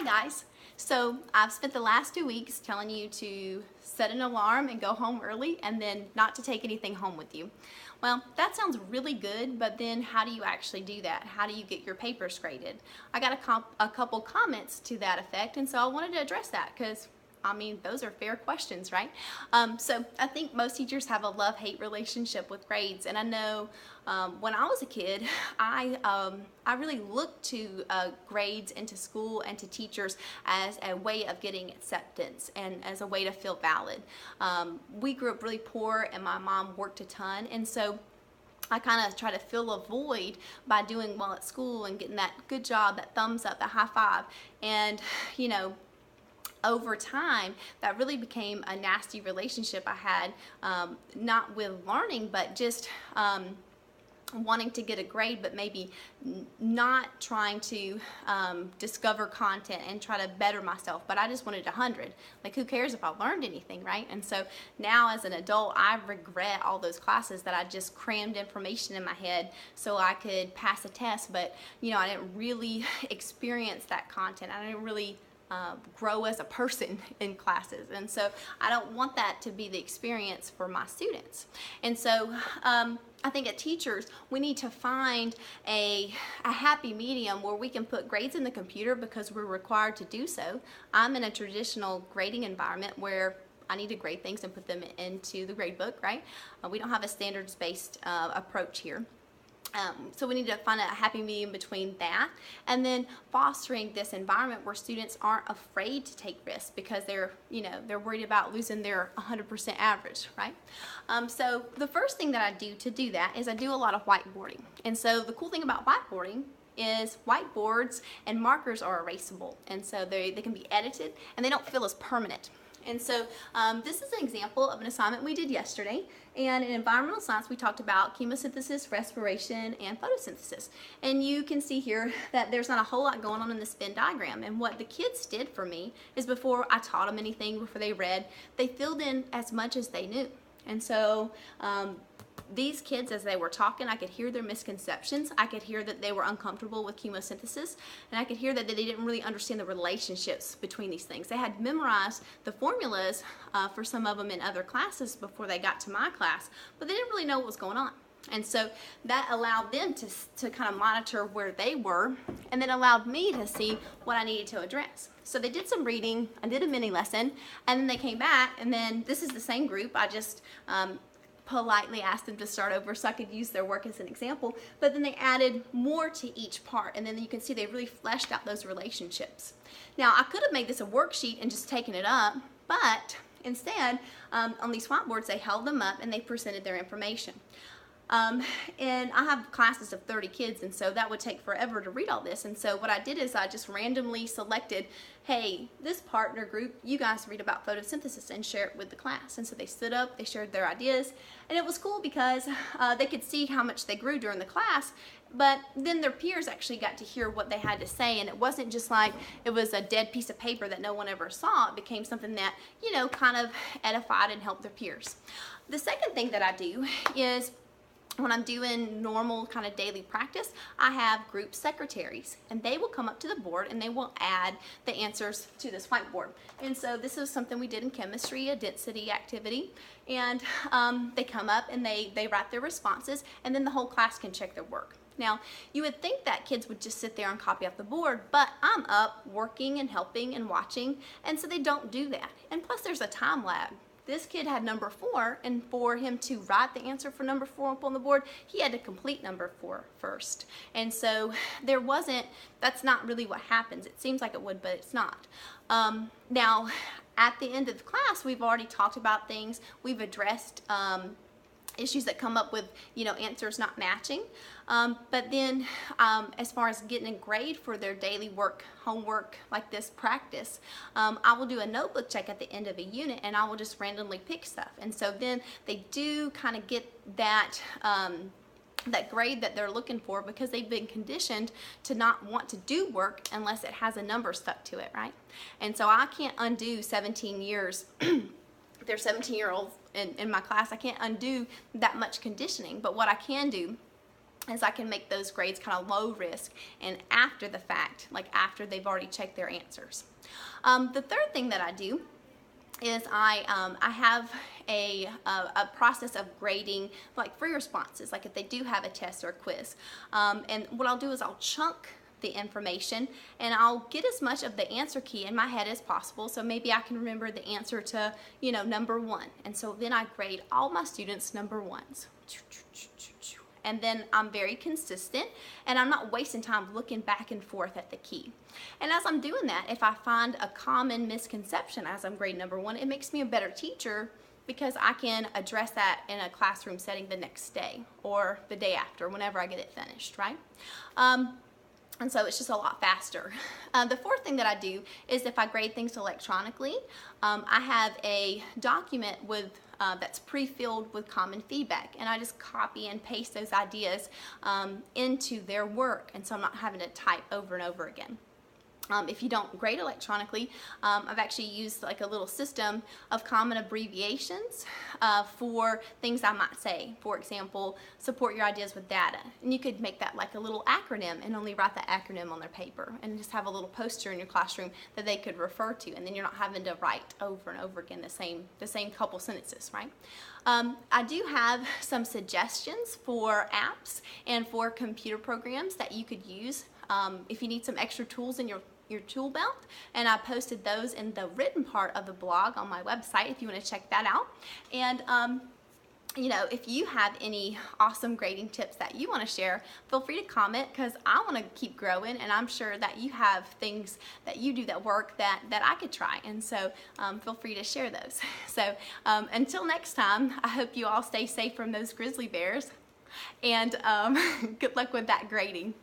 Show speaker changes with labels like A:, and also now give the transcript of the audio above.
A: Hi guys. So I've spent the last 2 weeks telling you to set an alarm and go home early and then not to take anything home with you. Well, that sounds really good, but then how do you actually do that? How do you get your papers graded? I got a couple comments to that effect, and so I wanted to address that because those are fair questions, right? So I think most teachers have a love-hate relationship with grades, and I know when I was a kid, I really looked to grades and to school and to teachers as a way of getting acceptance and as a way to feel valid. We grew up really poor, and my mom worked a ton, and so I kind of try to fill a void by doing well at school and getting that good job, that thumbs up, that high five, and over time, that really became a nasty relationship I had, not with learning, but just wanting to get a grade, but maybe not trying to discover content and try to better myself. But I just wanted 100. Like, who cares if I learned anything, right? And so now as an adult, I regret all those classes that I just crammed information in my head so I could pass a test, but I didn't really experience that content. I didn't really grow as a person in classes, and so I don't want that to be the experience for my students. And so I think as teachers, we need to find a happy medium where we can put grades in the computer because we're required to do so. I'm in a traditional grading environment where I need to grade things and put them into the grade book, right? We don't have a standards-based approach here. So we need to find a happy medium between that and then fostering this environment where students aren't afraid to take risks because they're worried about losing their 100% average, right? So the first thing that I do to do that is I do a lot of whiteboarding. And so the cool thing about whiteboarding is whiteboards and markers are erasable, and so they can be edited and they don't feel as permanent. And so this is an example of an assignment we did yesterday. And in environmental science, we talked about chemosynthesis, respiration, and photosynthesis. And you can see here that there's not a whole lot going on in this Venn diagram. And what the kids did for me is before I taught them anything, before they read, they filled in as much as they knew. And so these kids, as they were talking, I could hear their misconceptions. I could hear that they were uncomfortable with chemosynthesis, and I could hear that they didn't really understand the relationships between these things. They had memorized the formulas for some of them in other classes before they got to my class, but they didn't really know what was going on. And so that allowed them to kind of monitor where they were, and then allowed me to see what I needed to address. So they did some reading, I did a mini lesson, and then they came back, and then this is the same group. I just politely asked them to start over so I could use their work as an example, but then they added more to each part, and then you can see they really fleshed out those relationships. Now, I could have made this a worksheet and just taken it up, but instead, on these whiteboards, they held them up and they presented their information. And I have classes of 30 kids, and so that would take forever to read all this. And so what I did is I just randomly selected, hey, this partner group, you guys read about photosynthesis and share it with the class. And so they stood up, they shared their ideas, and it was cool because they could see how much they grew during the class, but then their peers actually got to hear what they had to say, and it wasn't just like it was a dead piece of paper that no one ever saw. It became something that, kind of edified and helped their peers. The second thing that I do is when I'm doing normal kind of daily practice, I have group secretaries, and they will come up to the board and they will add the answers to this whiteboard. And so this is something we did in chemistry, a density activity, and they come up and they write their responses, and then the whole class can check their work. Now, you would think that kids would just sit there and copy off the board, but I'm up working and helping and watching, and so they don't do that. And plus there's a time lag. This kid had number 4, and for him to write the answer for number 4 up on the board, he had to complete number 4 first. And so that's not really what happens. It seems like it would, but it's not. Now, at the end of the class, we've already talked about things. We've addressed issues that come up with answers not matching, but then as far as getting a grade for their daily homework like this practice, I will do a notebook check at the end of a unit, and I will just randomly pick stuff, and so then they do kind of get that grade that they're looking for because they've been conditioned to not want to do work unless it has a number stuck to it, right? And so I can't undo 17 years they're 17-year-olds in my class. I can't undo that much conditioning, but what I can do as I can make those grades kind of low risk and after the fact, like after they've already checked their answers. The third thing that I do is I have a process of grading like free responses, like if they do have a test or a quiz. And what I'll do is I'll chunk the information and I'll get as much of the answer key in my head as possible. So maybe I can remember the answer to, number 1. And so then I grade all my students number 1s. And then I'm very consistent and I'm not wasting time looking back and forth at the key. And as I'm doing that, if I find a common misconception as I'm grading number 1, it makes me a better teacher because I can address that in a classroom setting the next day or the day after, whenever I get it finished, right? And so it's just a lot faster. The fourth thing that I do is if I grade things electronically, I have a document with that's pre-filled with common feedback, and I just copy and paste those ideas into their work, and so I'm not having to type over and over again. If you don't grade electronically, I've actually used like a little system of common abbreviations for things I might say. For example, support your ideas with data. And you could make that like a little acronym and only write the acronym on their paper and just have a little poster in your classroom that they could refer to, and then you're not having to write over and over again the same couple sentences, right? I do have some suggestions for apps and for computer programs that you could use if you need some extra tools in your tool belt, and I posted those in the written part of the blog on my website if you want to check that out. And if you have any awesome grading tips that you want to share, feel free to comment, because I want to keep growing, and I'm sure that you have things that you do that work that I could try, and so feel free to share those. So until next time, I hope you all stay safe from those grizzly bears, and good luck with that grading.